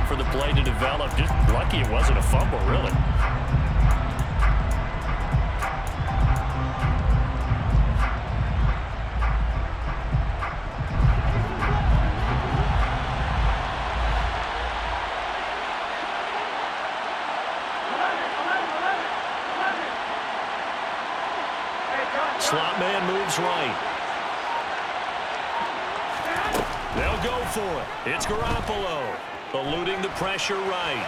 for the play to develop. Just lucky it wasn't a fumble, really. Slot man moves right. They'll go for it. It's Garoppolo. Eluding the pressure right.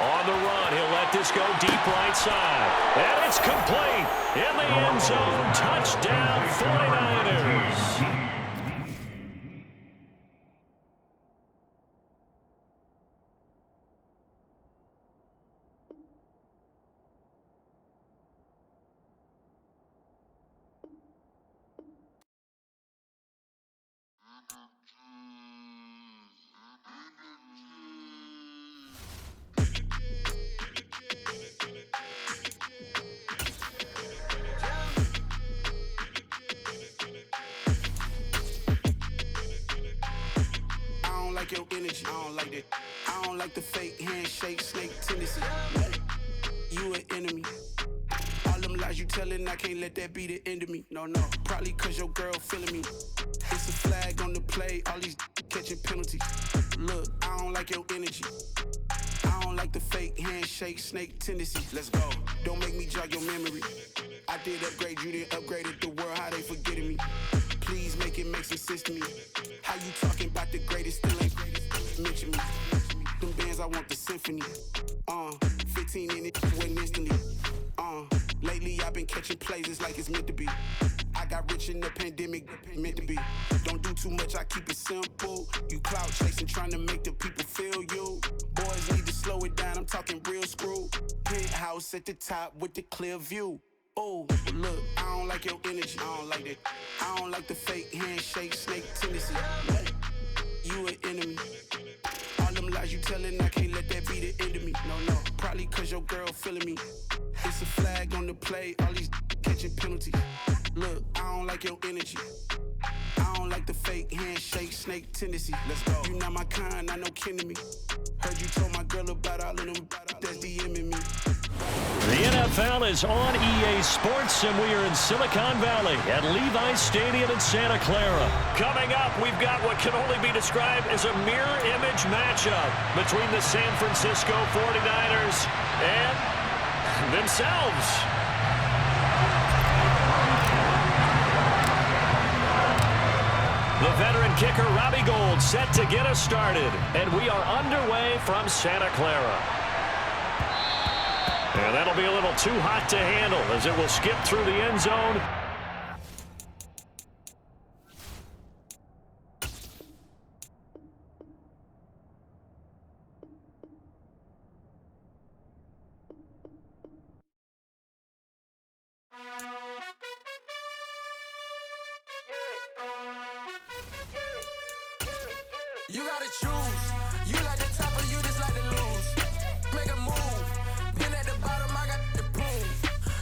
On the run, he'll let this go deep right side. And it's complete. In the end zone. Touchdown, 49ers. Your energy, I don't like that. I don't like the fake handshake, snake tendency. You an enemy. All them lies you telling, I can't let that be the end of me. No, probably cause your girl feeling me. It's a flag on the play, all these catching penalties. Look, I don't like your energy. I don't like the fake handshake, snake tendency. Let's go. Don't make me jog your memory. I did upgrade, you didn't upgrade it. The world, how they forgetting me. Please make it make some sense to me. How you talking about the greatest, still ain't mention me. Them bands, I want the symphony. 15 in it, went instantly. Lately I've been catching plays, it's like it's meant to be. I got rich in the pandemic, meant to be. Don't do too much, I keep it simple. You clout chasing, trying to make the people feel you. Boys need to slow it down, I'm talking real screw. Penthouse at the top with the clear view. Oh, look, I don't like your energy, I don't like that. I don't like the fake handshake, snake tendency. You an enemy. All them lies you telling, I can't let that be the end of me. No, probably cause your girl feeling me. It's a flag on the play, all these catching penalties. Look, I don't like your energy. I don't like the fake handshake, snake tendency. Let's go. You not my kind, I know kin to me. Heard you told my girl about all of them that's DMing me. The NFL is on EA Sports, and we are in Silicon Valley at Levi's Stadium in Santa Clara. Coming up, we've got what can only be described as a mirror image matchup between the San Francisco 49ers and themselves. The veteran kicker, Robbie Gould, set to get us started, and we are underway from Santa Clara. And that'll be a little too hot to handle as it will skip through the end zone. You gotta choose. You like the top or you just like to lose. Make a move. Then at the bottom, I got the boom.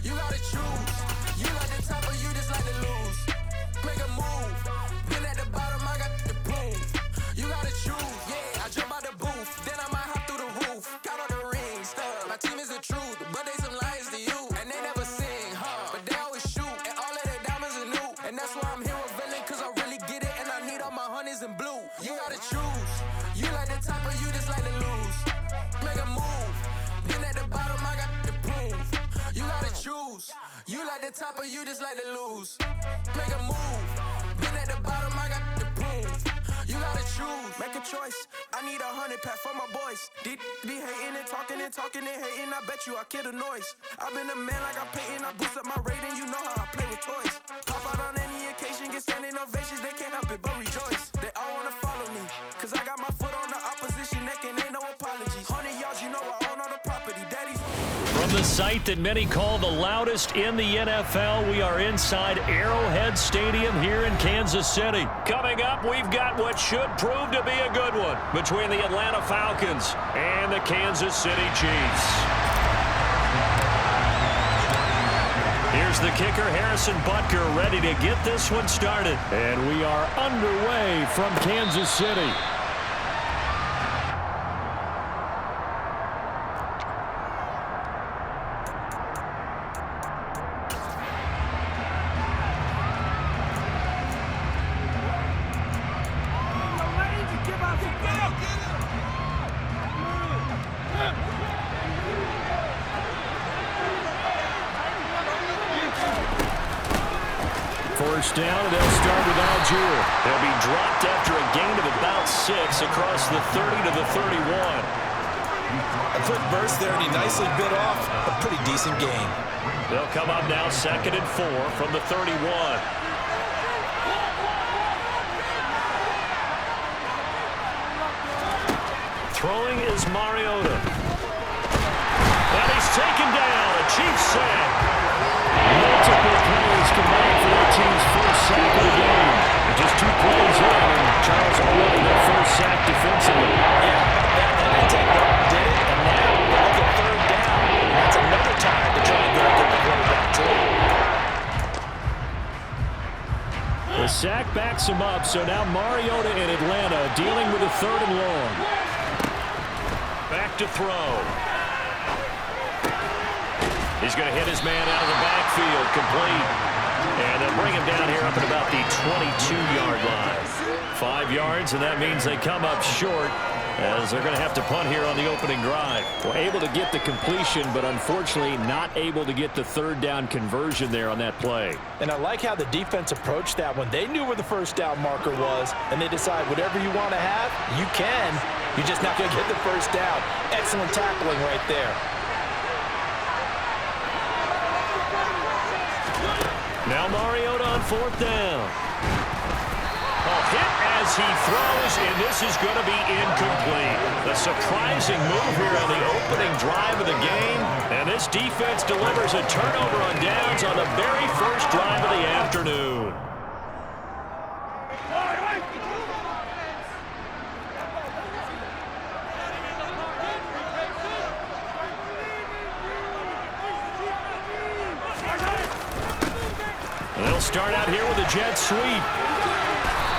You gotta choose. You like the top or you just like to lose. Make a move. Then at the bottom, I got the boom. You gotta choose. Yeah, I jump out the booth. Then I might hop through the roof. Got on the ring stuff. My team is the truth, but they some liars to you. And they never sing, but they always shoot. And all of their diamonds are new. And that's why I'm here with villain, cause I really get it. And I need all my honeys in blue. You gotta choose. You like the top or you just like to lose. Make a move. Then at the bottom I got the boom. You gotta choose. You like the top or you just like to lose. Make a move. Then at the bottom I got the boom. You gotta choose. Make a choice. I need 100 pack for my boys. Be hating and talking and talking and hating. I bet you I kill the noise. I've been a man like I'm Peyton. I boost up my rating. You know how I play with toys. Pop out on any occasion. Get standing ovations. They can't help it but rejoice. They all wanna follow me. Cause I got my foot on the opposition neck and ain't no apologies. 100 yards, you know I own all the property. Daddy's. From the site that many call the loudest in the NFL, we are inside Arrowhead Stadium here in Kansas City. Coming up, we've got what should prove to be a good one between the Atlanta Falcons and the Kansas City Chiefs. Here's the kicker, Harrison Butker, ready to get this one started. And we are underway from Kansas City. first down, and they'll start with Algier. They'll be dropped after a gain of about 6 across the 30 to the 31. A quick burst there, and he nicely bit off a pretty decent gain. They'll come up now 2nd and 4 from the 31. Throwing is Mariota. And he's taken down. A Chiefs sack. Multiple plays combined for their team's first sack of the game. Just 2 plays in, and Charles already their first sack defensively. Yeah, that didn't take long, did it? And now they look at 3rd down. That's another time to try and go get the quarterback too. The sack backs him up, so now Mariota in Atlanta dealing with a 3rd and long. Back to throw. He's going to hit his man out of the backfield, complete. And they'll bring him down here up at about the 22-yard line. 5 yards, and that means they come up short as they're going to have to punt here on the opening drive. Well, able to get the completion, but unfortunately not able to get the 3rd down conversion there on that play. And I like how the defense approached that one. They knew where the first down marker was, and they decide whatever you want to have, you can. You're just not going to get the first down. Excellent tackling right there. Now Mariota on 4th down. A hit as he throws, and this is going to be incomplete. A surprising move here on the opening drive of the game, and this defense delivers a turnover on downs on the very first drive of the afternoon. They'll start out here with a jet sweep.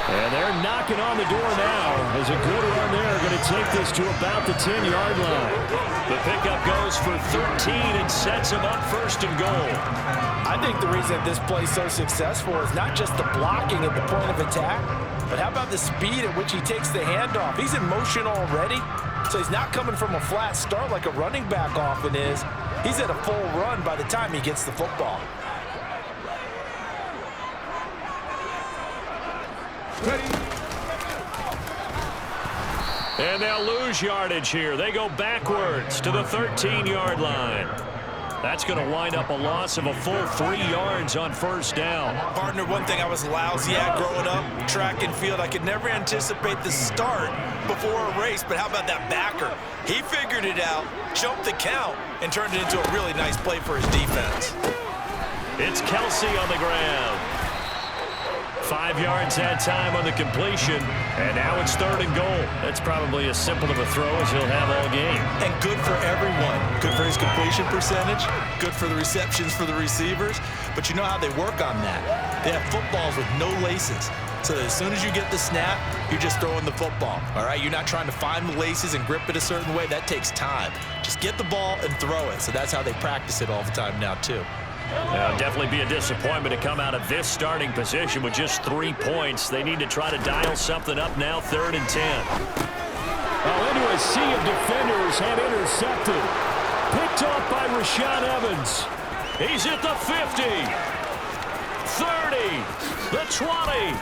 And they're knocking on the door now. As a good run there, going to take this to about the 10-yard line. The pickup goes for 13 and sets him up 1st and goal. I think the reason this play is so successful is not just the blocking at the point of attack, but how about the speed at which he takes the handoff? He's in motion already, so he's not coming from a flat start like a running back often is. He's at a full run by the time he gets the football. And they'll lose yardage here. They go backwards to the 13-yard line. That's going to wind up a loss of a full 3 yards on 1st down. Partner, one thing I was lousy at growing up, track and field, I could never anticipate the start before a race, but how about that backer? He figured it out, jumped the count, and turned it into a really nice play for his defense. It's Kelsey on the ground. 5 yards that time on the completion, and now it's 3rd and goal. That's probably as simple of a throw as he'll have all game. And good for everyone. Good for his completion percentage, good for the receptions for the receivers, but you know how they work on that. They have footballs with no laces, so that as soon as you get the snap, you're just throwing the football, all right? You're not trying to find the laces and grip it a certain way. That takes time. Just get the ball and throw it, so that's how they practice it all the time now, too. Definitely be a disappointment to come out of this starting position with just 3 points. They need to try to dial something up now, 3rd and 10. Well, into a sea of defenders and intercepted. Picked off by Rashaan Evans. He's at the 50, 30, the 20.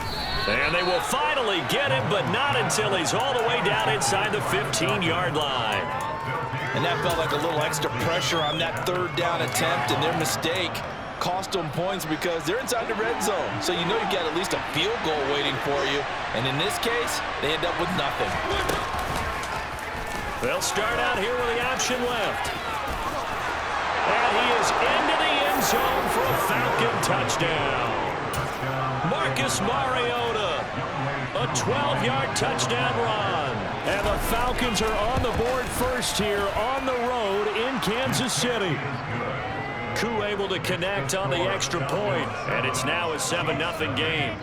And they will finally get him, but not until he's all the way down inside the 15-yard line. And that felt like a little extra pressure on that 3rd down attempt, and their mistake cost them points because they're inside the red zone. So you know you've got at least a field goal waiting for you. And in this case, they end up with nothing. They'll start out here with the option left. And he is into the end zone for a Falcon touchdown. Marcus Mariota, a 12-yard touchdown run. And the Falcons are on the board first here on the road in Kansas City. Koo able to connect on the extra point, and it's now a 7-0 game.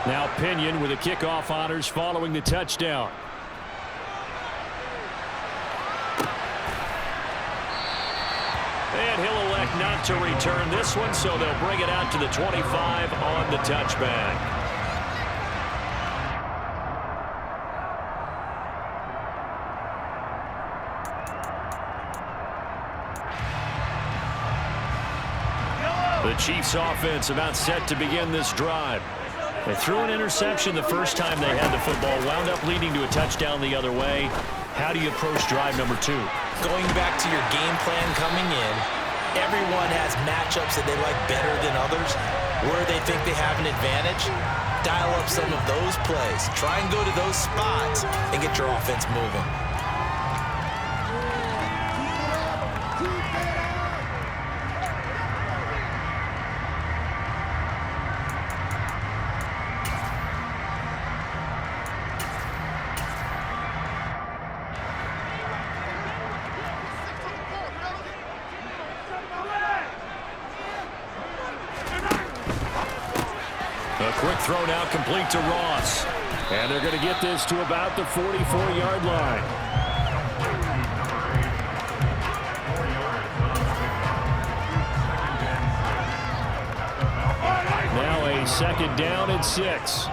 Now Pinion with the kickoff honors following the touchdown. And he'll elect elect not to return this one, so they'll bring it out to the 25 on the touchback. The Chiefs offense about set to begin this drive. They threw an interception the first time they had the football, wound up leading to a touchdown the other way. How do you approach drive number 2? Going back to your game plan coming in, everyone has matchups that they like better than others. Where they think they have an advantage, dial up some of those plays. Try and go to those spots and get your offense moving. A quick throw now complete to Ross. And they're going to get this to about the 44-yard line. Now a second down and 6.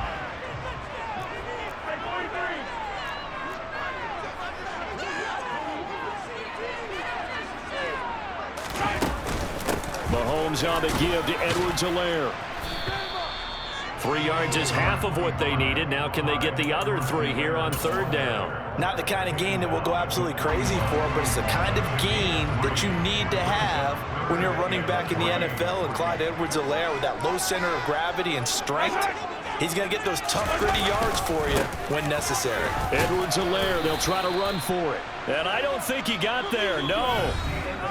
Mahomes on the give to Edwards-Helaire. 3 yards is half of what they needed. Now can they get the other 3 here on third down? Not the kind of gain that will go absolutely crazy for, but it's the kind of gain that you need to have when you're running back in the NFL. And Clyde Edwards-Helaire, with that low center of gravity and strength, he's going to get those tough, gritty yards for you when necessary. Edwards-Helaire, they'll try to run for it. And I don't think he got there, no.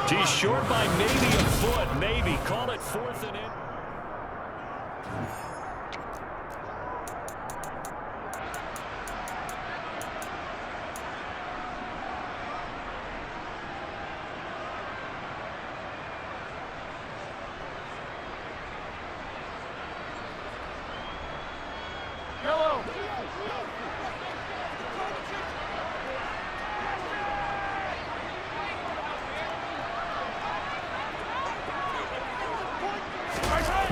He's short by maybe a foot, maybe. Call it 4th and in.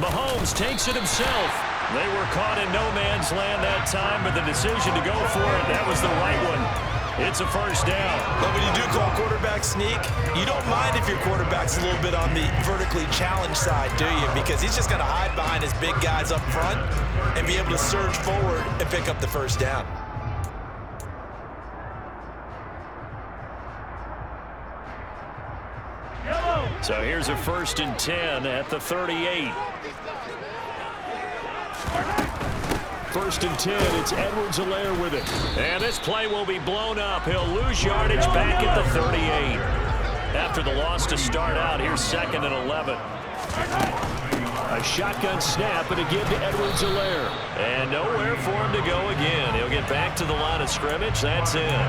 Mahomes takes it himself. They were caught in no man's land that time, but the decision to go for it, that was the right one. It's a first down. But when you do call quarterback sneak, you don't mind if your quarterback's a little bit on the vertically challenged side, do you? Because he's just going to hide behind his big guys up front and be able to surge forward and pick up the first down. So here's a 1st and 10 at the 38. 1st and 10, it's Edwards-Helaire with it. And this play will be blown up. He'll lose yardage back at the 38. After the loss to start out, here's 2nd and 11. A shotgun snap and a give to Edwards-Helaire. And nowhere for him to go again. He'll get back to the line of scrimmage. That's it.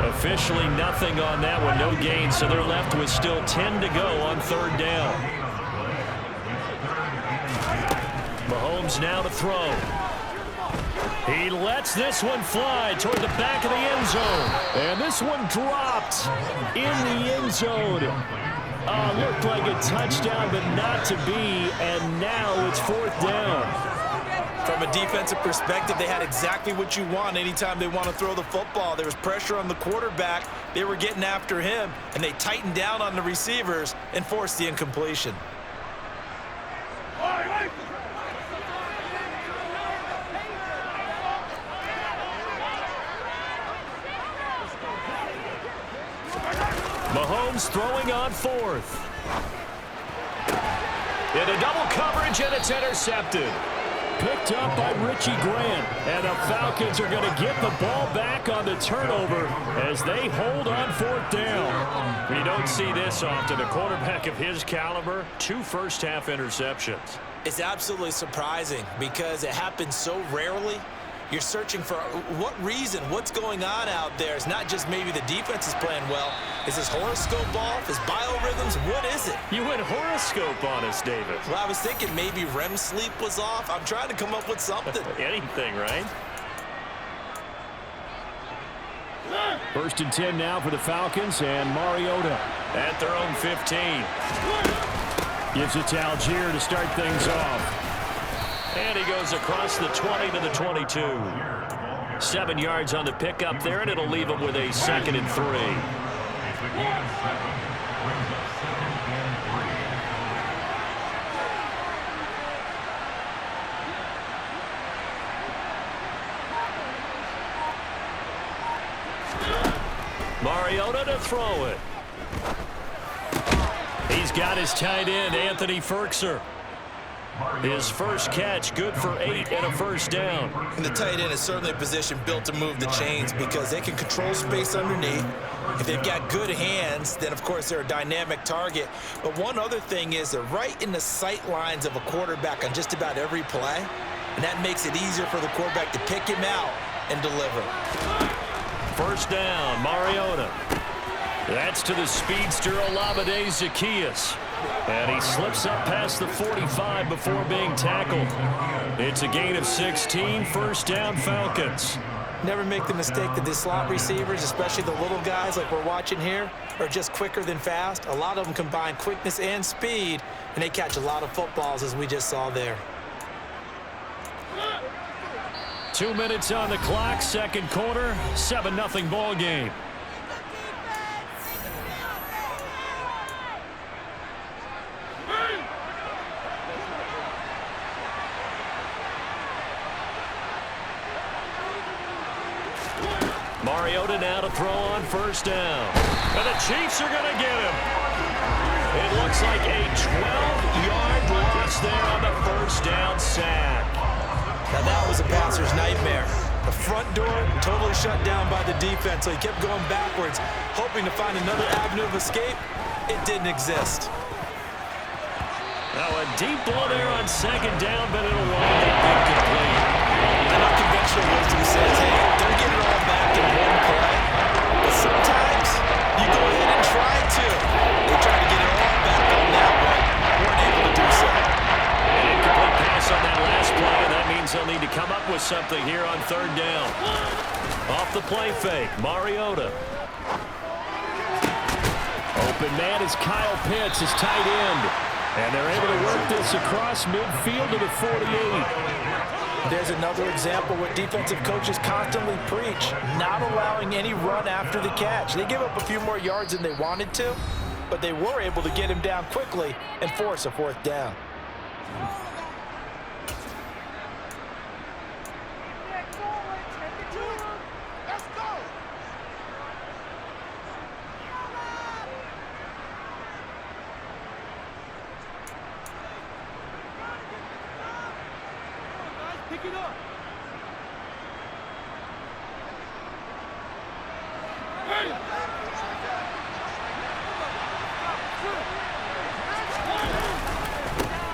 Officially nothing on that one, no gain, so they're left with still 10 to go on third down. Mahomes now to throw. He lets this one fly toward the back of the end zone. And this one dropped in the end zone. Looked like a touchdown, but not to be, and now it's 4th down. From a defensive perspective, they had exactly what you want anytime they want to throw the football. There was pressure on the quarterback. They were getting after him, and they tightened down on the receivers and forced the incompletion. Mahomes throwing on 4th. Into double coverage, and it's intercepted. Picked up by Richie Grant. And the Falcons are going to get the ball back on the turnover as they hold on 4th down. We don't see this often. A quarterback of his caliber, 2 first-half interceptions. It's absolutely surprising because it happens so rarely. You're searching for what reason, what's going on out there. It's not just maybe the defense is playing well. Is his horoscope off? His biorhythms? What is it? You went horoscope on us, David. Well, I was thinking maybe REM sleep was off. I'm trying to come up with something. Anything, right? First and 10 now for the Falcons, and Mariota at their own 15. Gives it to Algier to start things off. And he goes across the 20 to the 22. 7 yards on the pickup there, and it'll leave him with a 2nd and 3. Mariota to throw it. He's got his tight end, Anthony Ferkser. His first catch, good for 8 and a first down. And the tight end is certainly a position built to move the chains because they can control space underneath. If they've got good hands, then of course they're a dynamic target. But one other thing is they're right in the sight lines of a quarterback on just about every play. And that makes it easier for the quarterback to pick him out and deliver. First down, Mariota. That's to the speedster, Olamide Zaccheaus. And he slips up past the 45 before being tackled. It's a gain of 16, first down Falcons. Never make the mistake that the slot receivers, especially the little guys like we're watching here, are just quicker than fast. A lot of them combine quickness and speed, and they catch a lot of footballs as we just saw there. 2 minutes on the clock, second quarter, 7-0 ball game. Mariota now to throw on first down. And the Chiefs are going to get him. It looks like a 12-yard loss there on the first down sack. Now that was a passer's nightmare. The front door totally shut down by the defense, so he kept going backwards, hoping to find another avenue of escape. It didn't exist. Now a deep ball there on second down, but it'll wind up incomplete. I know conventional wisdom says, hey, don't get it all back in one play. But sometimes you go ahead and try to. They tried to get it all back on that one. Weren't able to do so. An incomplete pass on that last play, and that means they'll need to come up with something here on third down. Off the play fake, Mariota. Open man is Kyle Pitts, his tight end. And they're able to work this across midfield to the 48. There's another example what defensive coaches constantly preach, not allowing any run after the catch. They give up a few more yards than they wanted to, but they were able to get him down quickly and force a fourth down.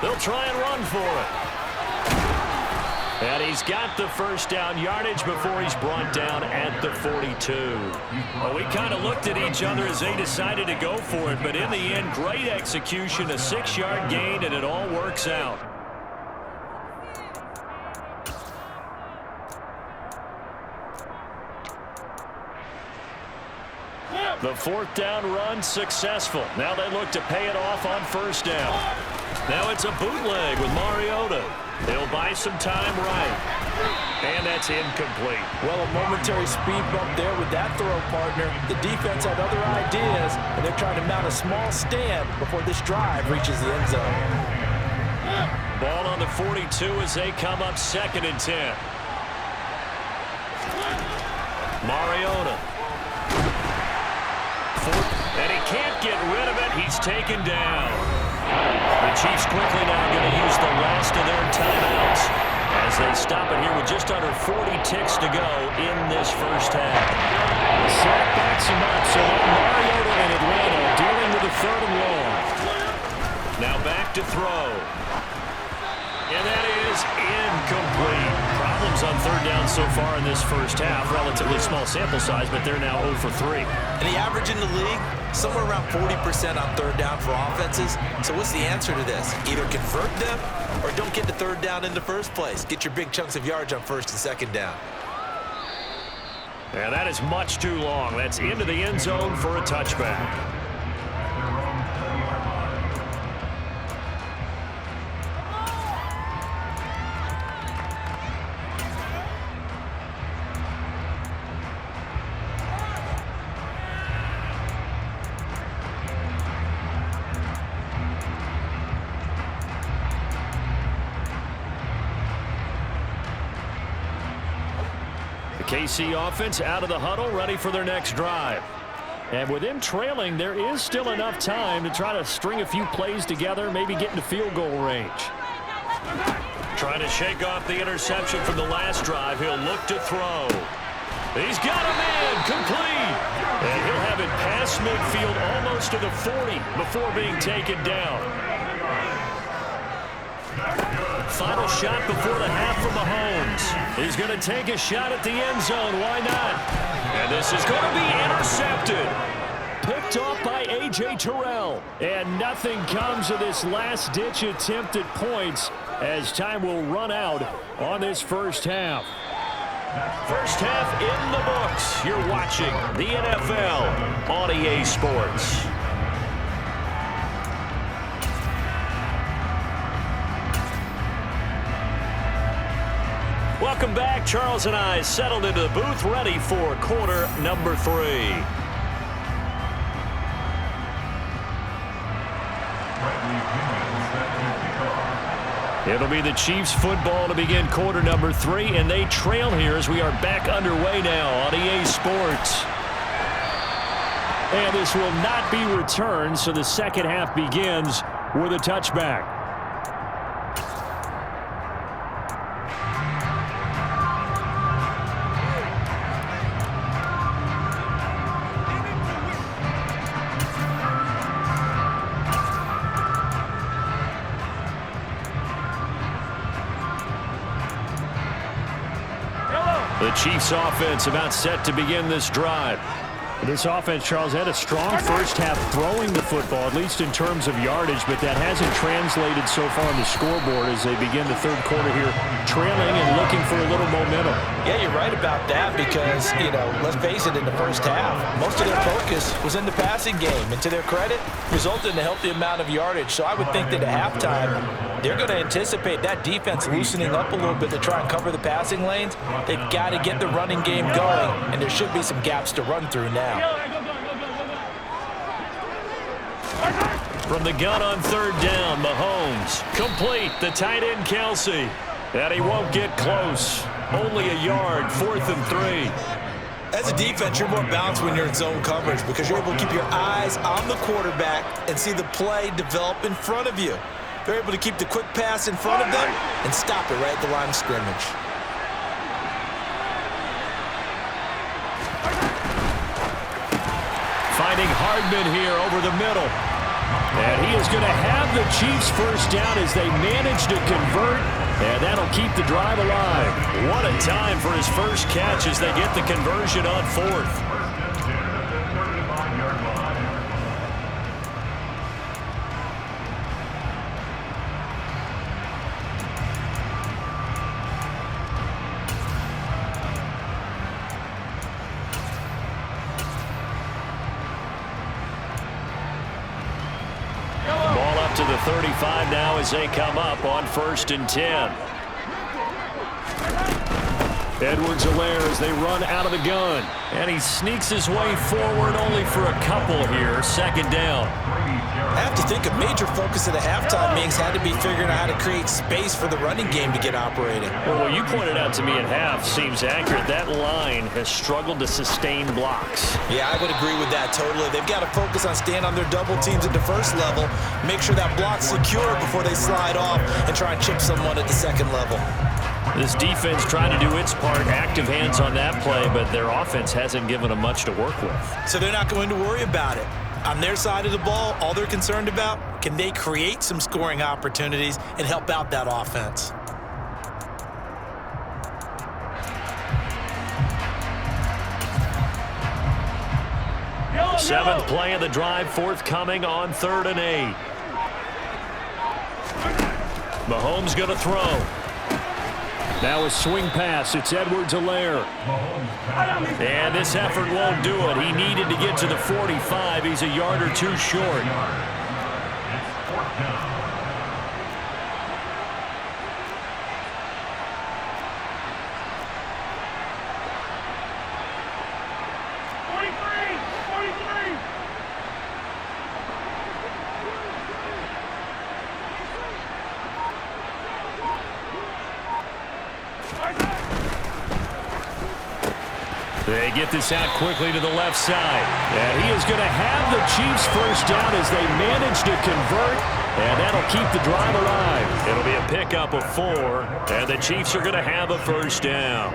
They'll try and run for it. And he's got the first down yardage before he's brought down at the 42. Well, we kind of looked at each other as they decided to go for it, but in the end, great execution, a 6-yard gain, and it all works out. The fourth down run successful. Now they look to pay it off on first down. Now it's a bootleg with Mariota. They'll buy some time right. And that's incomplete. Well, a momentary speed bump there with that throw, partner. The defense had other ideas, and they're trying to mount a small stand before this drive reaches the end zone. Ball on the 42 as they come up 2nd and 10. Mariota. And he can't get rid of it. He's taken down. The Chiefs quickly now going to use the last of their timeouts as they stop it here with just under 40 ticks to go in this first half. The sack backs him up, so Mariota and Atlanta dealing with a 3rd and long. Now back to throw. And that is incomplete. Problems on third down so far in this first half. Relatively small sample size, but they're now 0 for 3. And the average in the league, somewhere around 40% on third down for offenses. So what's the answer to this? Either convert them or don't get to third down in the first place. Get your big chunks of yards on first and second down. And that is much too long. That's into the end zone for a touchback. KC offense out of the huddle, ready for their next drive. And with them trailing, there is still enough time to try to string a few plays together, maybe get into field goal range. Trying to shake off the interception from the last drive. He'll look to throw. He's got a man, complete. And he'll have it past midfield almost to the 40 before being taken down. Final shot before the half from Mahomes. He's going to take a shot at the end zone. Why not? And this is going to be intercepted. Picked off by A.J. Terrell. And nothing comes of this last-ditch attempt at points as time will run out on this first half. First half in the books. You're watching the NFL on EA Sports. Welcome back. Charles and I settled into the booth, ready for quarter number 3. It'll be the Chiefs football to begin quarter number 3, and they trail here as we are back underway now on EA Sports. And this will not be returned, so the second half begins with a touchback. The Chiefs offense about set to begin this drive. This offense, Charles, had a strong first half throwing the football, at least in terms of yardage, but that hasn't translated so far on the scoreboard as they begin the third quarter here, trailing and looking for a little momentum. Yeah, you're right about that because, let's face it, in the first half, most of their focus was in the passing game. And to their credit, resulted in a healthy amount of yardage. So I would think that at halftime, they're going to anticipate that defense loosening up a little bit to try and cover the passing lanes. They've got to get the running game going, and there should be some gaps to run through now. From the gun on third down, Mahomes. Complete, the tight end, Kelsey. And he won't get close. Only a yard, 4th and 3. As a defense, you're more balanced when you're in zone coverage because you're able to keep your eyes on the quarterback and see the play develop in front of you. They're able to keep the quick pass in front of them and stop it right at the line of scrimmage. Finding Hardman here over the middle. And he is going to have the Chiefs first down as they manage to convert. And that'll keep the drive alive. What a time for his first catch as they get the conversion on 4th. To the 35 now as they come up on 1st and 10. Edwards-Helaire as they run out of the gun. And he sneaks his way forward only for a couple here. 2nd down. I have to think a major focus of the halftime meetings had to be figuring out how to create space for the running game to get operating. Well, what you pointed out to me at half seems accurate. That line has struggled to sustain blocks. Yeah, I would agree with that totally. They've got to focus on staying on their double teams at the first level, make sure that block's secure before they slide off and try and chip someone at the second level. This defense trying to do its part, active hands on that play, but their offense hasn't given them much to work with. So they're not going to worry about it. On their side of the ball, all they're concerned about, can they create some scoring opportunities and help out that offense? Seventh play of the drive, forthcoming on 3rd and 8. Mahomes going to throw. Now a swing pass. It's Edwards-Helaire. And this effort won't do it. He needed to get to the 45. He's a yard or two short. They get this out quickly to the left side. And he is going to have the Chiefs first down as they manage to convert, and that'll keep the drive alive. It'll be a pickup of 4, and the Chiefs are going to have a first down.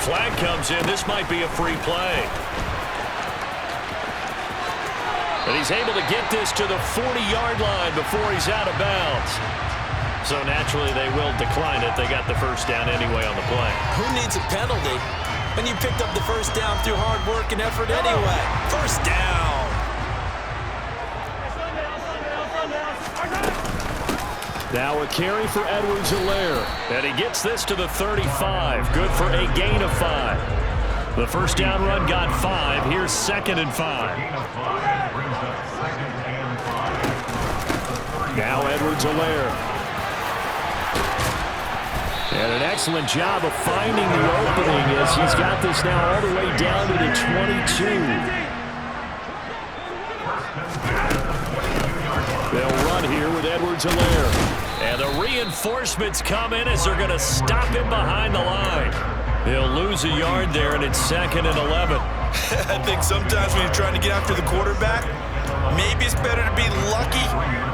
Flag comes in. This might be a free play. But he's able to get this to the 40-yard line before he's out of bounds. So naturally they will decline it. They got the first down anyway on the play. Who needs a penalty when you picked up the first down through hard work and effort anyway? First down. Now a carry for Edwards-Helaire. And he gets this to the 35. Good for a gain of 5. The first down run got 5. Here's 2nd and 5. Now Edwards-Helaire. And an excellent job of finding the opening as he's got this now all the way down to the 22. They'll run here with Edwards-Helaire. And the reinforcements come in as they're going to stop him behind the line. He'll lose a yard there, and it's 2nd and 11. I think sometimes when you're trying to get after the quarterback, maybe it's better to be lucky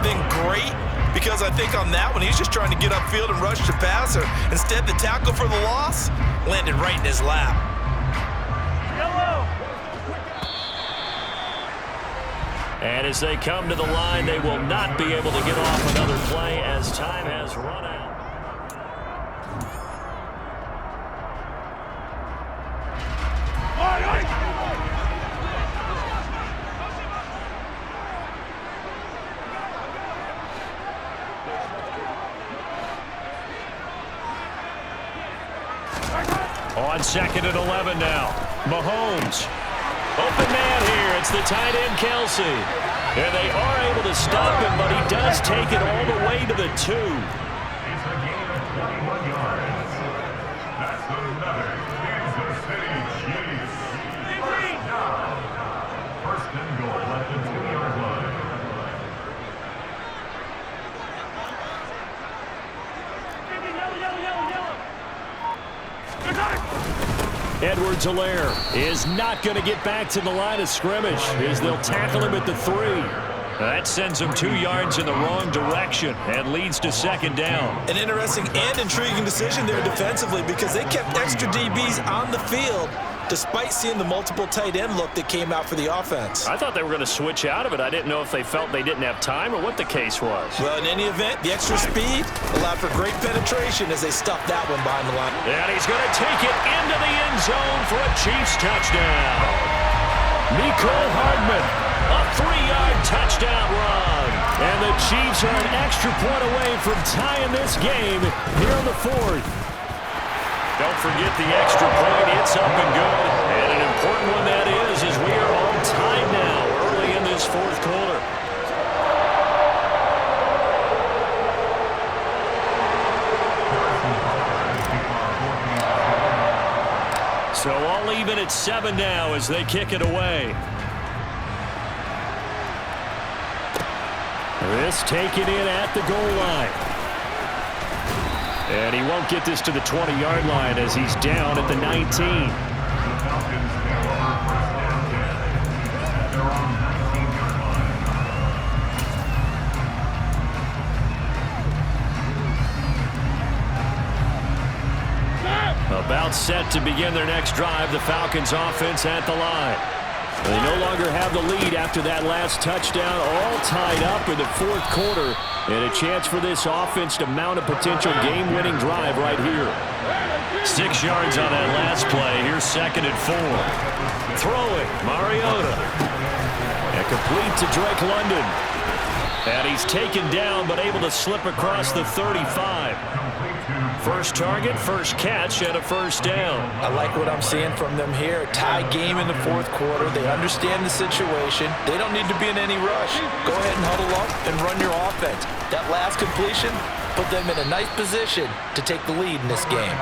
than great, because I think on that one, he's just trying to get upfield and rush the passer. Instead, the tackle for the loss landed right in his lap. And as they come to the line, they will not be able to get off another play as time has run out. On 2nd and 11 now. Mahomes. Open man here. It's the tight end, Kelsey. And they are able to stop him, but he does take it all the way to the 2. Edwards-Helaire is not going to get back to the line of scrimmage as they'll tackle him at the 3. That sends him 2 yards in the wrong direction and leads to 2nd down. An interesting and intriguing decision there defensively, because they kept extra DBs on the field despite seeing the multiple tight end look that came out for the offense. I thought they were going to switch out of it. I didn't know if they felt they didn't have time or what the case was. Well, in any event, the extra speed allowed for great penetration as they stuffed that one behind the line. And he's going to take it into the end zone for a Chiefs touchdown. Mecole Hardman, a 3-yard touchdown run. And the Chiefs are an extra point away from tying this game here in the 4th. Don't forget the extra point. It's up and good. And an important one that is, as we are all tied now early in this 4th quarter. So all even at 7 now as they kick it away. This taken in at the goal line. And he won't get this to the 20-yard line as he's down at the 19. About set to begin their next drive, the Falcons offense at the line. They no longer have the lead after that last touchdown, all tied up in the 4th quarter. And a chance for this offense to mount a potential game-winning drive right here. 6 yards on that last play. Here's 2nd and 4. Throwing, Mariota. And complete to Drake London. And he's taken down, but able to slip across the 35. First target, first catch, and a first down. I like what I'm seeing from them here. A tie game in the fourth quarter. They understand the situation. They don't need to be in any rush. Go ahead and huddle up and run your offense. That last completion put them in a nice position to take the lead in this game.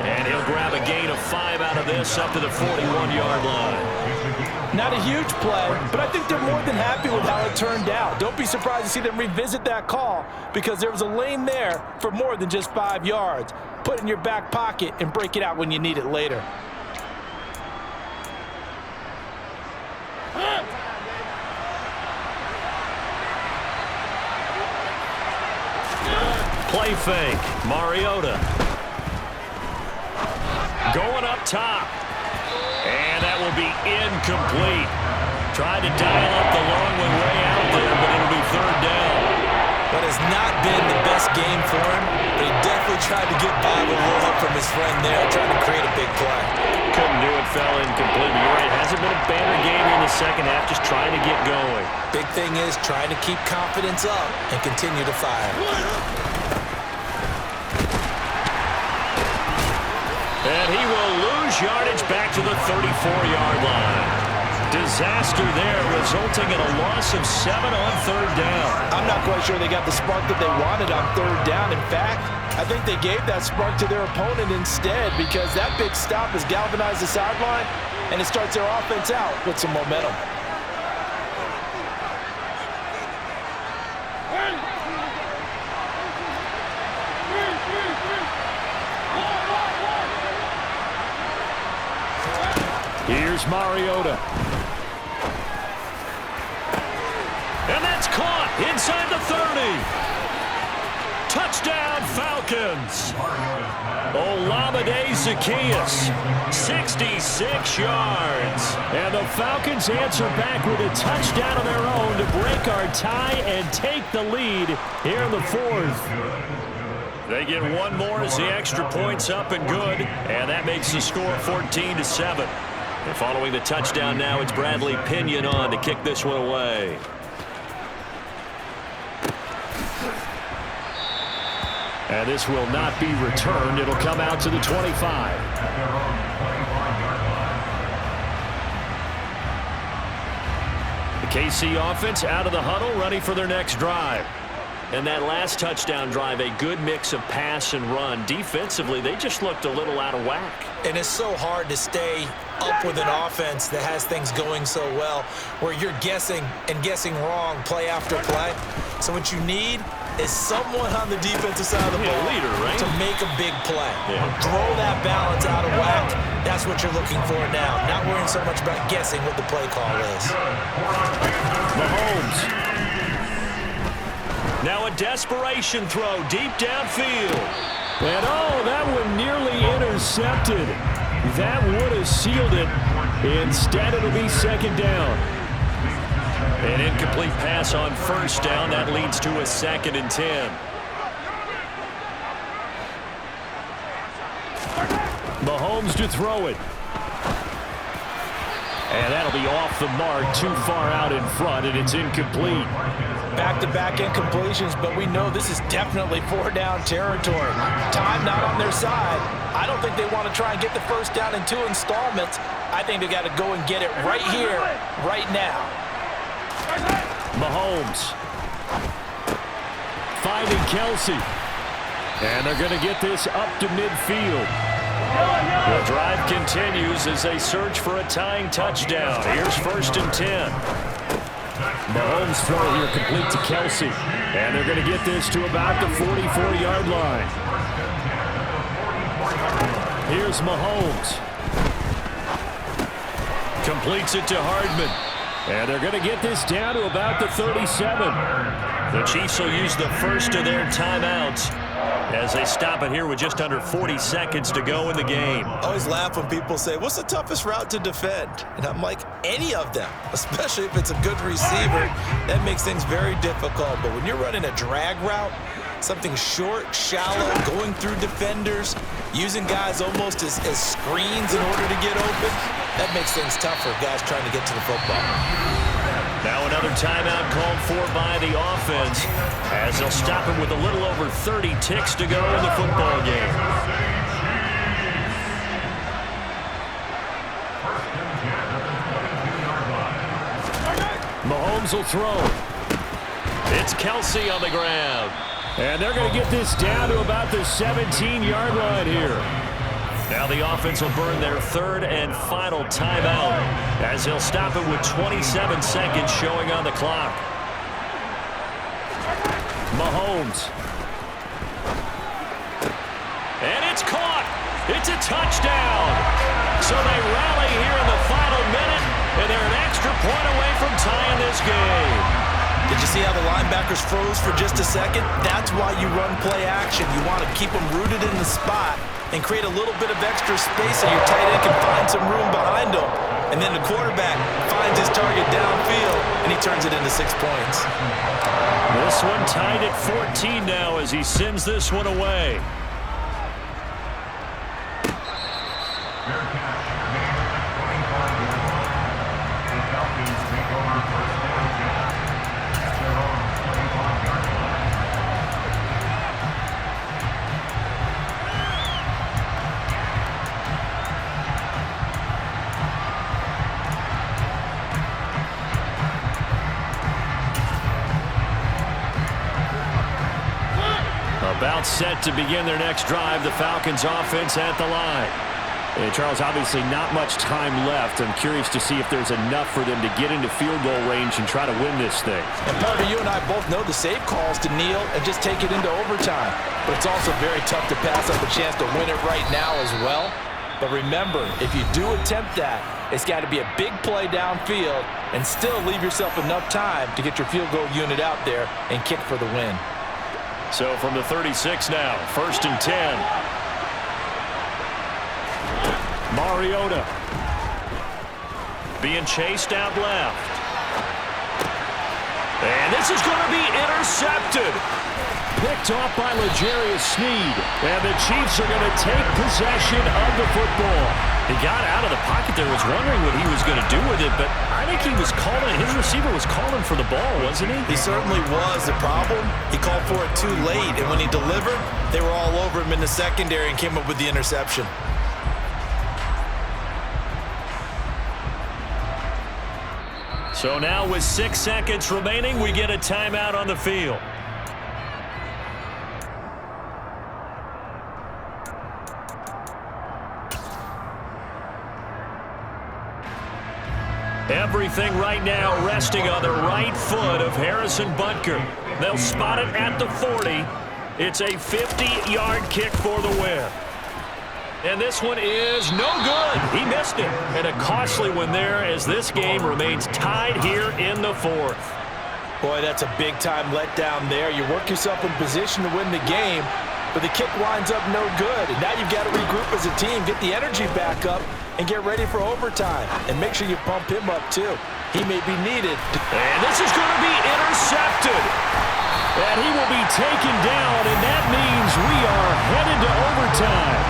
And he'll grab a gain of 5 out of this up to the 41-yard line. Not a huge play, but I think they're more than happy with how it turned out. Don't be surprised to see them revisit that call because there was a lane there for more than just 5 yards. Put it in your back pocket and break it out when you need it later. Play fake, Mariota. Going up top. And that will be incomplete. Tried to dial up the long one way out there, but it'll be third down. That has not been the best game for him, but he definitely tried to get by with a little help from his friend there, trying to create a big play. Couldn't do it, fell incomplete. But you're right, it hasn't been a banner game in the second half, just trying to get going. Big thing is trying to keep confidence up and continue to fire. And he will lose yardage back to the 34-yard line. Disaster there, resulting in a loss of 7 on third down. I'm not quite sure they got the spark that they wanted on third down. In fact, I think they gave that spark to their opponent instead because that big stop has galvanized the sideline, and it starts their offense out with some momentum. Here's Mariota. And that's caught inside the 30. Touchdown, Falcons. Olamide Zaccheaus, 66 yards. And the Falcons answer back with a touchdown of their own to break our tie and take the lead here in the fourth. They get one more as the extra point's up and good, and that makes the score 14-7. And following the touchdown now, it's Bradley Pinion on to kick this one away. And this will not be returned. It'll come out to the 25. The KC offense out of the huddle, ready for their next drive. And that last touchdown drive, a good mix of pass and run. Defensively, they just looked a little out of whack. And it's so hard to stay up with an offense that has things going so well, where you're guessing and guessing wrong play after play. So what you need is someone on the defensive side of the ball leader, right? to make a big play. Yeah. Throw that balance out of whack. That's what you're looking for now. Not worrying so much about guessing what the play call is. Mahomes. Now a desperation throw deep downfield. And oh, that one nearly intercepted. That would have sealed it. Instead, it'll be second down. An incomplete pass on first down. That leads to a 2nd and 10. Mahomes to throw it. And that'll be off the mark, too far out in front, and it's incomplete. Back-to-back incompletions, but we know this is definitely 4-down territory. Time not on their side. I don't think they want to try and get the first down in 2 installments. I think they got to go and get it right here, right now. Mahomes finding Kelsey. And they're going to get this up to midfield. The drive continues as they search for a tying touchdown. Here's 1st and 10. Mahomes throw here complete to Kelsey. And they're going to get this to about the 44-yard line. Here's Mahomes. Completes it to Hardman. And they're going to get this down to about the 37. The Chiefs will use the first of their timeouts as they stop it here with just under 40 seconds to go in the game. I always laugh when people say, what's the toughest route to defend? And I'm like, any of them, especially if it's a good receiver. That makes things very difficult. But when you're running a drag route, something short, shallow, going through defenders, using guys almost as screens in order to get open, That makes things tough for guys trying to get to the football. Now another timeout called for by the offense as they'll stop him with a little over 30 ticks to go in the football game. Mahomes will throw. It's Kelsey on the ground. And they're going to get this down to about the 17-yard line here. Now the offense will burn their third and final timeout as they'll stop it with 27 seconds showing on the clock. Mahomes. And it's caught. It's a touchdown. So they rally here in the final minute, and they're an extra point away from tying this game. Did you see how the linebackers froze for just a second? That's why you run play action. You want to keep them rooted in the spot and create a little bit of extra space so your tight end can find some room behind him. And then the quarterback finds his target downfield, and he turns it into 6 points. This one tied at 14 now as he sends this one away. About set to begin their next drive, the Falcons offense at the line. And Charles, obviously not much time left. I'm curious to see if there's enough for them to get into field goal range and try to win this thing. And Parker, you and I both know the safe calls to kneel and just take it into overtime. But it's also very tough to pass up a chance to win it right now as well. But remember, if you do attempt that, it's got to be a big play downfield and still leave yourself enough time to get your field goal unit out there and kick for the win. So from the 36 now, 1st and 10. Mariota being chased out left. And this is going to be intercepted. Picked off by L'Jarius Sneed. And the Chiefs are going to take possession of the football. He got out of the pocket there, was wondering what he was going to do with it, but I think he was calling, his receiver was calling for the ball, wasn't he? He certainly was. The problem, he called for it too late, and when he delivered, they were all over him in the secondary and came up with the interception. So now with 6 seconds remaining, we get a timeout on the field. Everything right now resting on the right foot of Harrison Butker. They'll spot it at the 40. It's a 50-yard kick for the win. And this one is no good. He missed it. And a costly one there as this game remains tied here in the 4th. Boy, that's a big-time letdown there. You work yourself in position to win the game, but the kick winds up no good. And now you've got to regroup as a team, get the energy back up, and get ready for overtime. And make sure you pump him up, too. He may be needed. And this is going to be intercepted. And he will be taken down, and that means we are headed to overtime.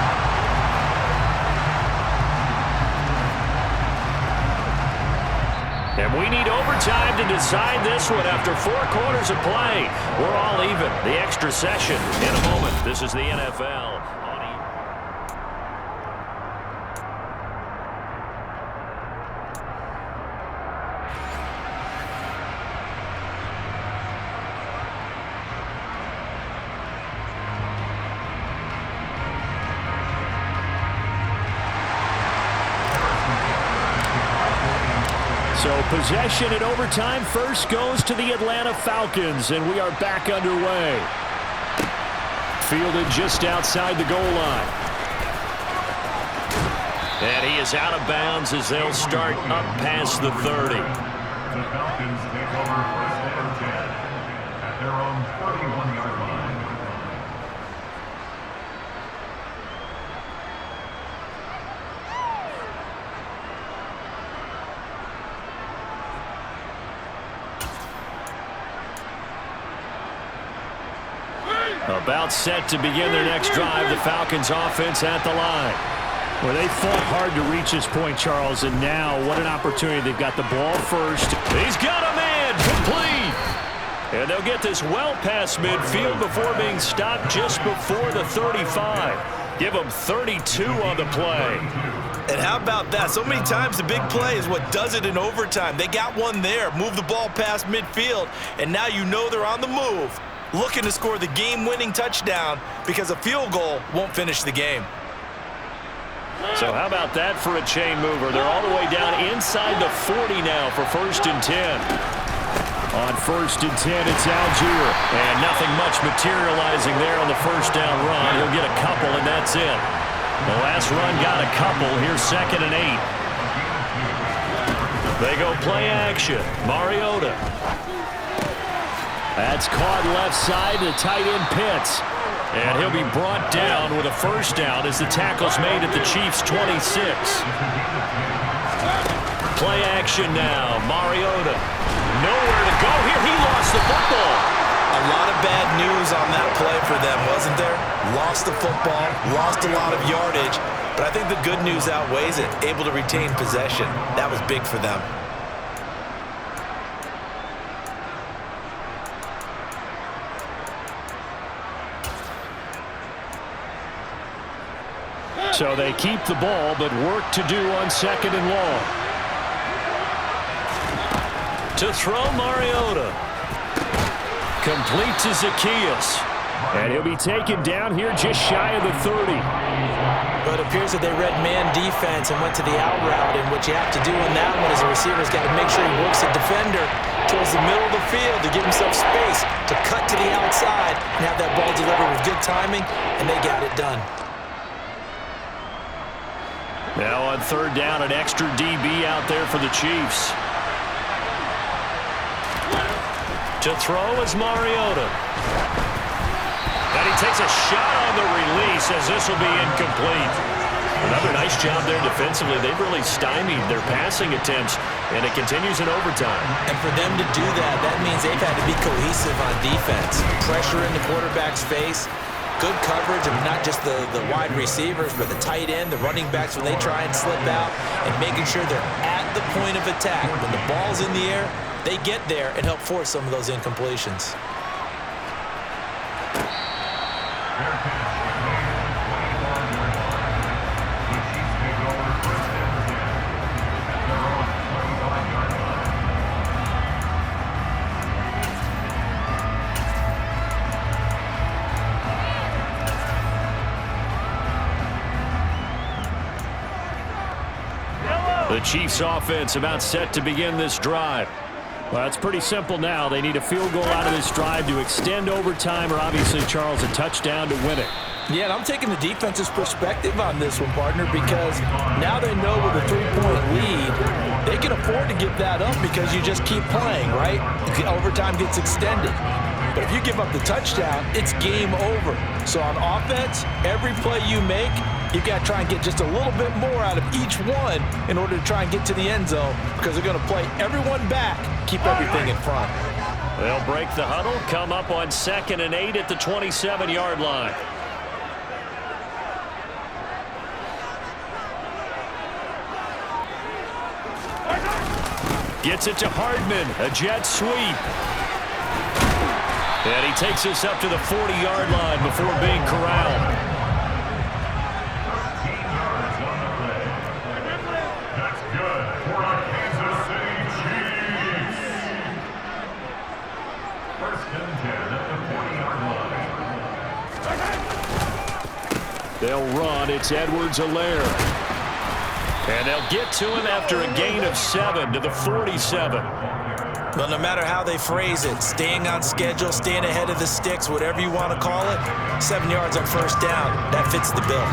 And we need overtime to decide this one after 4 quarters of play. We're all even. The extra session in a moment. This is the NFL. So possession in overtime first goes to the Atlanta Falcons, and we are back underway. Fielded just outside the goal line. And he is out of bounds as they'll start up past the 30. The Falcons take over 1st and 10 at their own 41-yard line. About set to begin their next drive, the Falcons offense at the line. Well, they fought hard to reach this point, Charles, and now what an opportunity. They've got the ball first. He's got a man, complete. And they'll get this well past midfield before being stopped just before the 35. Give them 32 on the play. And how about that? So many times the big play is what does it in overtime. They got one there, move the ball past midfield, and now you know they're on the move, looking to score the game-winning touchdown because a field goal won't finish the game. So how about that for a chain mover? They're all the way down inside the 40 now for 1st and 10. On 1st and 10, it's Algier. And nothing much materializing there on the first down run. He'll get a couple, and that's it. The last run got a couple. Here's 2nd and 8. They go play action. Mariota. That's caught left side. The tight end Pitts. And he'll be brought down with a first down as the tackle's made at the Chiefs' 26. Play action now. Mariota. Nowhere to go here. He lost the football. A lot of bad news on that play for them, wasn't there? Lost the football, lost a lot of yardage, but I think the good news outweighs it. Able to retain possession. That was big for them. So they keep the ball, but work to do on 2nd and long. To throw, Mariota. Complete to Zacchaeus. And he'll be taken down here just shy of the 30. But it appears that they read man defense and went to the out route, and what you have to do on that one is a receiver's got to make sure he works the defender towards the middle of the field to give himself space to cut to the outside and have that ball delivered with good timing, and they got it done. Now on 3rd down, an extra DB out there for the Chiefs. To throw is Mariota. And he takes a shot on the release as this will be incomplete. Another nice job there defensively. They've really stymied their passing attempts, and it continues in overtime. And for them to do that, that means they've had to be cohesive on defense. Pressure in the quarterback's face. Good coverage of not just the wide receivers, but the tight end, the running backs when they try and slip out, and making sure they're at the point of attack. When the ball's in the air, they get there and help force some of those incompletions. The Chiefs offense about set to begin this drive. Well, it's pretty simple now. They need a field goal out of this drive to extend overtime, or obviously, Charles, a touchdown to win it. Yeah, and I'm taking the defense's perspective on this one, partner, because now they know with a 3-point lead, they can afford to give that up because you just keep playing, right? Overtime gets extended. But if you give up the touchdown, it's game over. So on offense, every play you make, you've got to try and get just a little bit more out of each one in order to try and get to the end zone, because they're going to play everyone back, keep everything in front. They'll break the huddle, come up on 2nd and 8 at the 27-yard line. Gets it to Hardman, a jet sweep. And he takes us up to the 40-yard line before being corralled. 13 yards on the play. That's good for the Kansas City Chiefs. 1st and 10 at the 40-yard line. They'll run. It's Edwards-Helaire. And they'll get to him after a gain of 7 to the 47. Well, no matter how they phrase it, staying on schedule, staying ahead of the sticks, whatever you want to call it, 7 yards on 1st down, that fits the bill.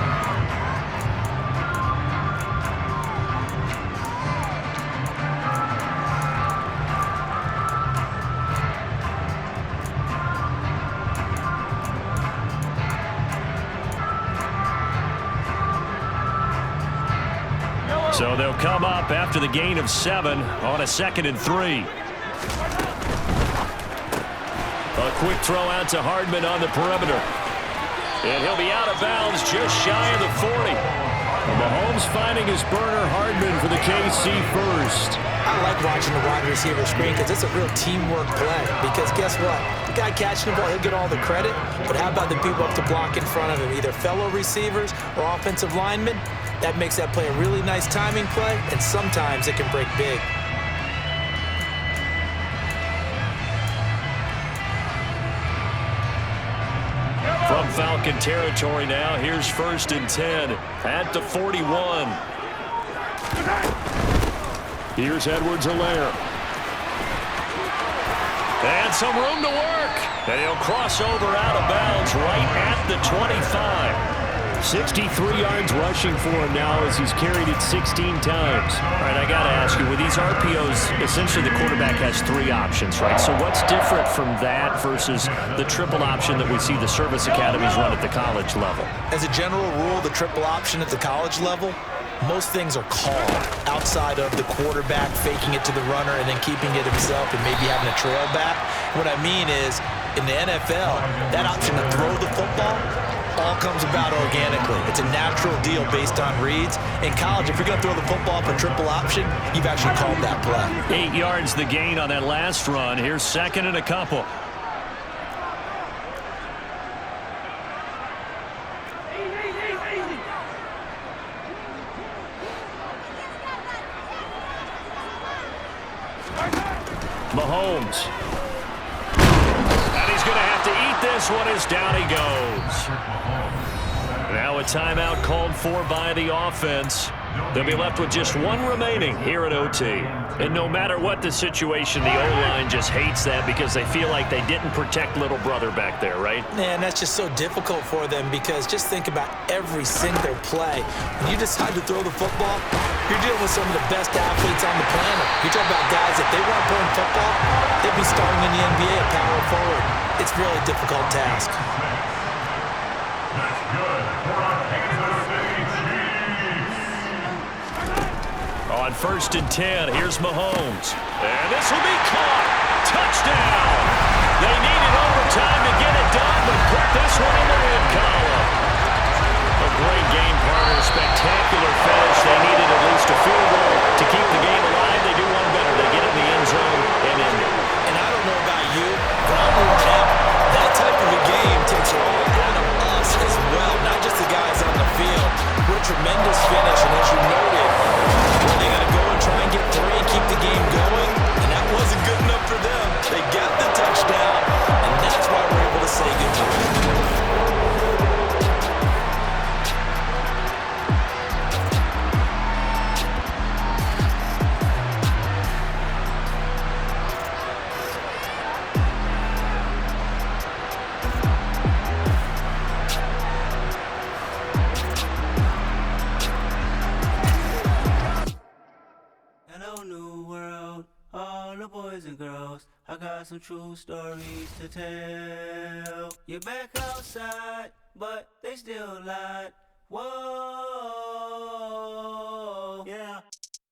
So they'll come up after the gain of 7 on a 2nd and 3. A quick throw out to Hardman on the perimeter. And he'll be out of bounds just shy of the 40. Mahomes finding his burner Hardman for the KC first. I like watching the wide receiver screen because it's a real teamwork play. Because guess what? The guy catching the ball, he'll get all the credit. But how about the people up to block in front of him, either fellow receivers or offensive linemen? That makes that play a really nice timing play, and sometimes it can break big. From Falcon territory now, here's 1st and 10 at the 41. Here's Edwards-Helaire. And some room to work. And he'll cross over out of bounds right at the 25. 63 yards rushing for him now as he's carried it 16 times. All right, I got to ask you, with these RPOs, essentially the quarterback has 3 options, right? So what's different from that versus the triple option that we see the service academies run at the college level? As a general rule, the triple option at the college level, most things are called outside of the quarterback faking it to the runner and then keeping it himself and maybe having a trail back. What I mean is, in the NFL, that option to throw the football all comes about organically. It's a natural deal based on reads. In college, if you're going to throw the football for triple option, you've actually called that play. 8 yards the gain on that last run. Here's 2nd and a couple. Mahomes. And he's going to have to eat this one as down he goes. Now a timeout called for by the offense. They'll be left with just 1 remaining here at OT. And no matter what the situation, the O-line just hates that because they feel like they didn't protect little brother back there, right? Man, that's just so difficult for them because just think about every single play. When you decide to throw the football, you're dealing with some of the best athletes on the planet. You're talking about guys, if they weren't playing football, they'd be starting in the NBA at power forward. It's a really difficult task. That's good for our Kansas City Chiefs. On 1st and 10, here's Mahomes. And this will be caught. Touchdown. They needed overtime to get it done, but put this one in the win column. A great game, partner. Spectacular finish. They needed at least a field goal to keep the game alive. They do one better. They get in the end zone and end it. And I don't know about you, but I'm worn out. That type of a game takes it all out of us as well, not just the guys on the field. What a tremendous finish, and as you noted, they got to go and try and get 3 and keep the game going, and that wasn't good enough for them. They got the touchdown, and that's why we're able to say goodbye. I got some true stories to tell. You're back outside, but they still lied. Whoa, yeah.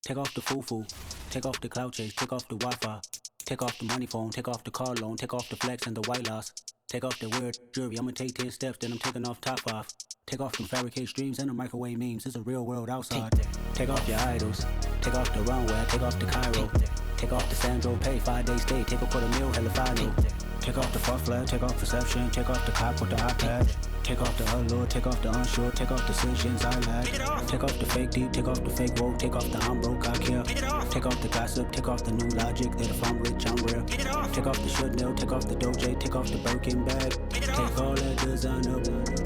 Take off the foo-foo, take off the cloud chase, take off the Wi-Fi, take off the money phone, take off the car loan, take off the flex and the white loss, take off the weird jewelry. I'ma take 10 steps, then I'm taking off top 5. Take off them fabricated streams and the microwave memes. It's a real world outside. Take off your idols, take off the runway, take off the Cairo. Take off the Sandro Pay, 5-day stay, take a $250,000, hella final. Take off the fuck flag, take off perception, take off the cop with the iPad. Take off the allure, take off the unsure, take off decisions I lack. Take off the fake deep, take off the fake woke, take off the I'm broke, I care. Take off the gossip, take off the new logic, that if I'm rich, I'm real. Take off the should know, take off the Doja, take off the Birkin bag. Take all that designer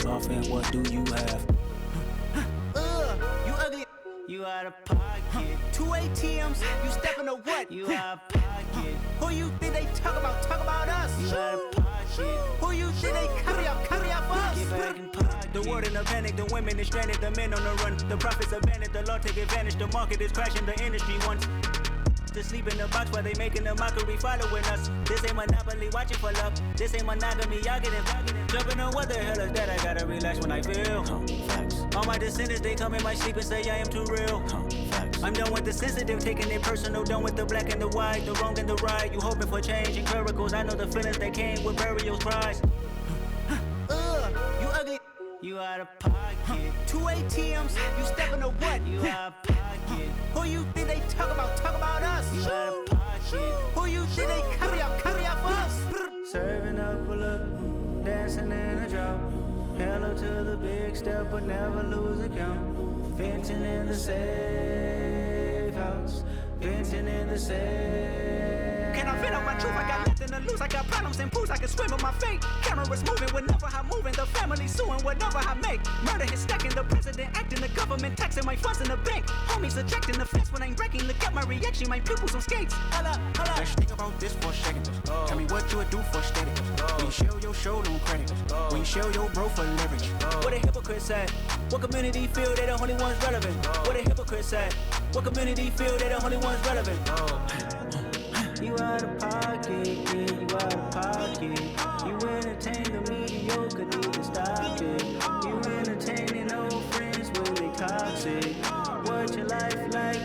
off and what do you have? You ugly. You out of pocket. 2 ATMs, you stepping to what? You out of pocket. Who you think they talk about? Talk about us. You out of pocket. Who you think they carry up for us? Get back in pocket. The world in a panic, the women is stranded, the men on the run. The profits abandoned, the law take advantage. The market is crashing, the industry wants to sleep in the box while they making a mockery following us. This ain't Monopoly, watching for love. This ain't monogamy, y'all get it. Jumping on what the hell is that? I gotta relax when I feel. All my descendants, they come in my sleep and say I am too real. I'm done with the sensitive, taking it personal. Done with the black and the white, the wrong and the right. You hoping for change and miracles. I know the feelings that came with burial cries. You ugly. You You out of pocket. 2 ATMs, you stepping to what? You out of pocket. Who you think they talk about us? You out of pocket. Who you think they carry up for us? Serving up a look, dancing in a drop. Hello to the big step, but never lose a count. Venting in the safe house. Venting in the safe. Can I vent on my truth? I got nothing to lose. I got problems and pools. I can swim with my fate. Cameras moving whenever I'm moving. The family suing whatever I make. Murder is stacking. The president acting. The government taxing my funds in the bank. Homies ejecting the fence when I'm breaking. Look at my reaction. My pupils on skates. Holla. Let's think about this for a second. Tell me what you would do for status. When you show your show, don't credit. When you show your bro for leverage. What a hypocrite said. What community feel they the only ones relevant? What a hypocrite said. What community feel they the only ones relevant? You out of pocket, yeah, you out of pocket. You entertain the mediocre, need to stop it. You entertaining old friends when they toxic. What your life like?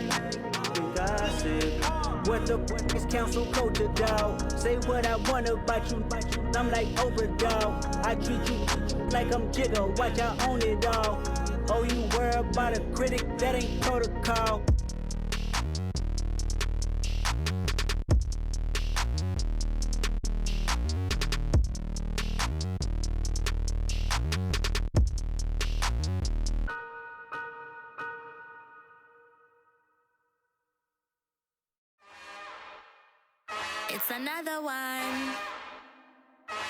You gossip. What the is council culture, dog? Say what I want about you. I'm like overdog. I treat you like I'm Jigga. Watch I own it all. Oh, you worry about a critic? That ain't protocol. It's another one.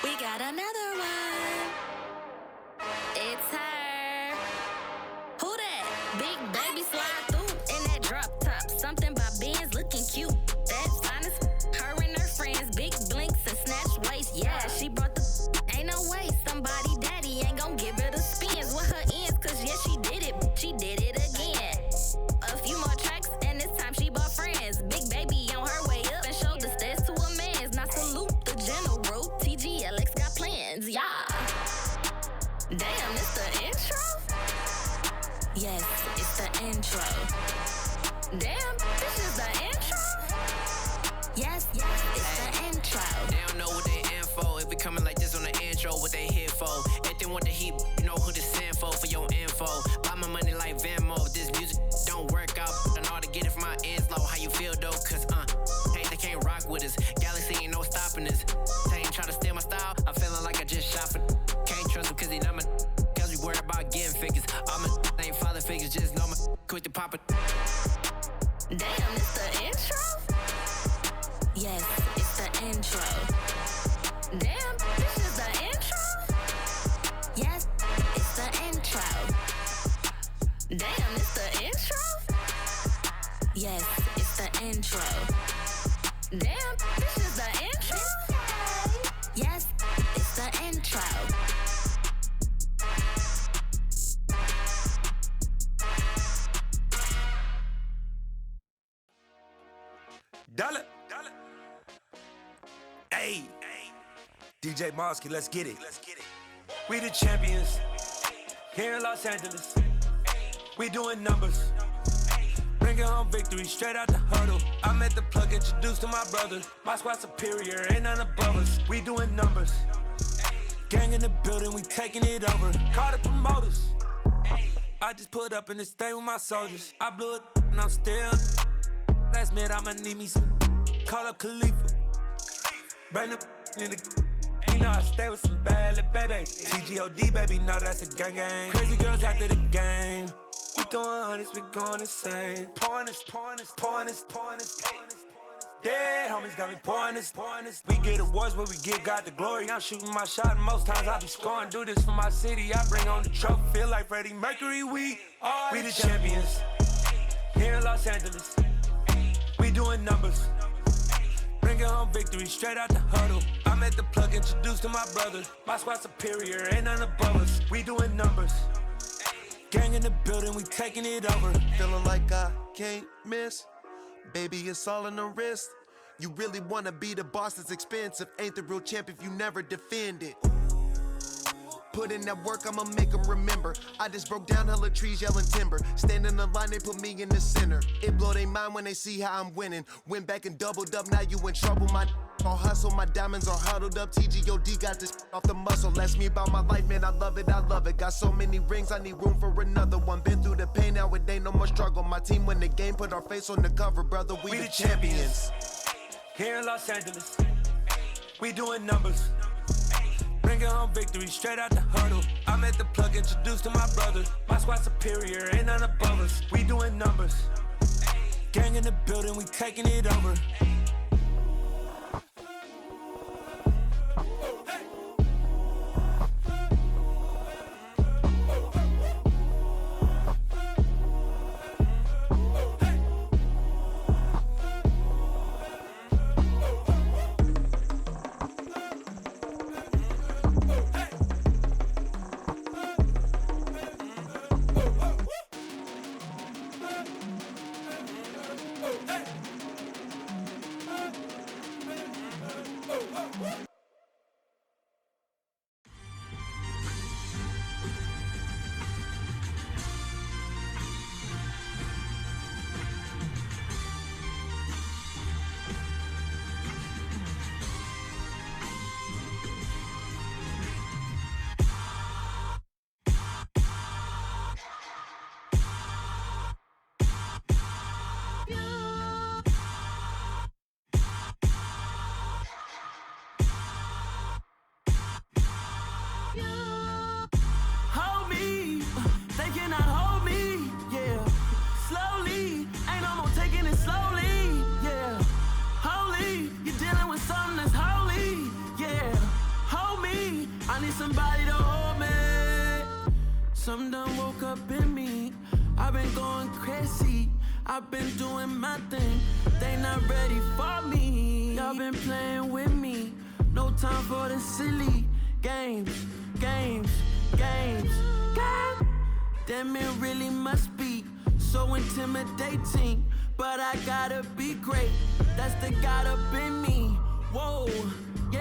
We got another one. It's her. Who that? Big baby slide through in that drop top. Something about Benz looking cute. That's honest. Her and her friends, big blinks and snatch waist. Yeah, she brought the. Ain't no way somebody daddy ain't gon' give her the spins with her ends. Cause yeah, she did it. She did it again. A few more tracks and this time she bought friends. Big baby on her way up and showed the stairs to a man's. Now salute the general. TGLX got plans, yeah. Damn, it's the intro? Yes, it's the intro. Damn, this is the intro? Yes, it's the intro. They don't know what they in for. If we coming like this on the intro, what they here for? If they want the heat, you know who to send for your info. Buy my money like Venmo. If this music don't work out, I know how to get it from my ends low. How you feel though? Cause hey, they can't rock with us. Galaxy ain't no stopping us. They ain't try to steal my style. I'm feeling like I just shot for. Can't trust him cause he not my. Cause we worried about getting figures. All my ain't father figures, just know my quick to pop it. Damn, it's the intro? Yes, it's the intro. Damn, this is the intro? Yes, it's the intro. Damn, it's the intro? Yes, it's the intro. Damn, this is the intro? Yes, it's the intro. Dollar. Hey, DJ Mosky, let's get it. We the champions here in Los Angeles. We doing numbers. Bringing home victory straight out the huddle. I'm at the plug, introduced to my brother. My squad superior, ain't none above us. We doing numbers. Gang in the building, we taking it over. Call the promoters. I just put up in this thing with my soldiers. I blew it and I'm still. Last minute, I'ma need me some. Call up Khalifa. Bring the in the. You know I stay with some bad little baby. TGOD, baby, know that's a gang gang. Crazy girls after the game. We throwing hundreds, we going insane. Pouring this. Dead homies got me pouring this. We get awards, but we give God the glory. I'm shooting my shot, and most times I be scoring. Do this for my city, I bring on the trophy. Feel like Freddie Mercury, we the champions. Here in Los Angeles, we doing numbers. Bringing home victory straight out the huddle. I'm at the plug, introduced to my brother. My squad superior, ain't none above us. We doing numbers. Gang in the building, we taking it over. Feeling like I can't miss. Baby, it's all in the wrist. You really wanna be the boss, it's expensive. Ain't the real champ if you never defend it. Put in that work, I'ma make them remember. I just broke down hella trees, yelling timber. Stand in the line, they put me in the center. It blow their mind when they see how I'm winning. Went back and doubled up, now you in trouble, my All hustle, my diamonds are huddled up. TGOD got this off the muscle. That's me about my life, man. I love it, I love it. Got so many rings, I need room for another one. Been through the pain, now it ain't no more struggle. My team win the game, put our face on the cover, brother. We the champions. Here in Los Angeles, we doing numbers. Bringing home victory straight out the huddle. I'm at the plug, introduced to my brother. My squad superior, ain't none above us. We doing numbers. Gang in the building, we taking it over. Somebody to hold me. Some done woke up in me. I've been going crazy. I've been doing my thing. They not ready for me. Y'all been playing with me. No time for the silly games. Damn, it really must be so intimidating. But I gotta be great. That's the God up in me. Whoa, yeah.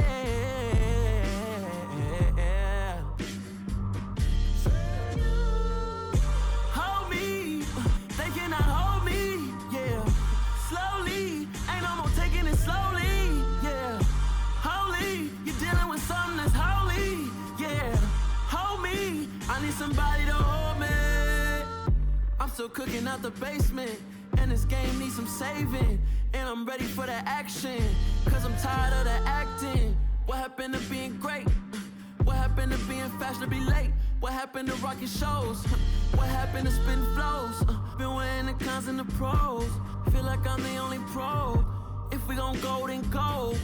Somebody to hold me. I'm still cooking out the basement, and this game needs some saving. And I'm ready for the action, cause I'm tired of the acting. What happened to being great? What happened to being fashionably late? What happened to rocking shows? What happened to spitting flows? Been weighing the cons and the pros. Feel like I'm the only pro. If we gon' go, then go.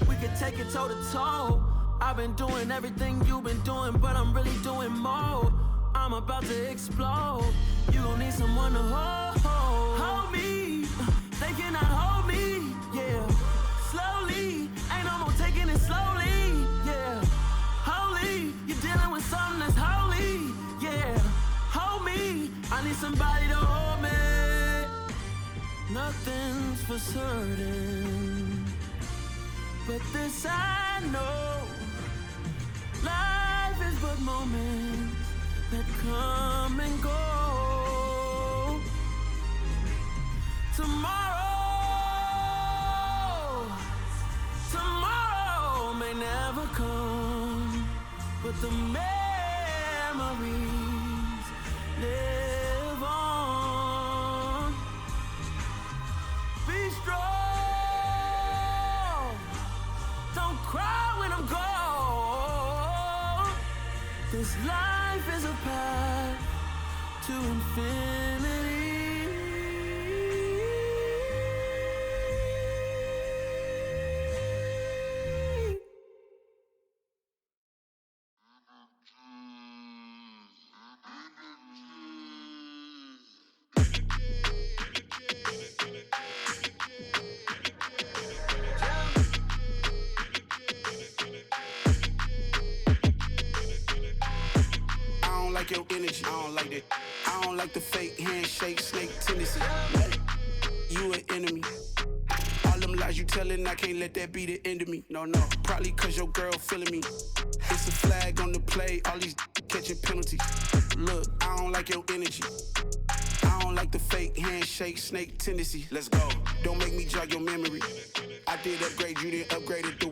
We can take it toe to toe. I've been doing everything you've been doing, but I'm really doing more. I'm about to explode. You gon' need someone to hold me. They cannot hold me, yeah. Slowly, ain't no more taking it slowly, yeah. Holy, you're dealing with something that's holy, yeah. Hold me, I need somebody to hold me. Nothing's for certain, but this I know. Life is but moments that come and go. Tomorrow may never come, but the memories live on. Be strong, don't cry when I'm gone. This life is a path to infinity. Your energy, I don't like that. I don't like the fake handshake, snake tendency. You an enemy. All them lies you telling, I can't let that be the end of me. No, probably cause your girl feeling me. It's a flag on the play, all these catching penalties. Look, I don't like your energy. I don't like the fake handshake, snake tendency. Let's go. Don't make me jog your memory. I did upgrade, you didn't upgrade it.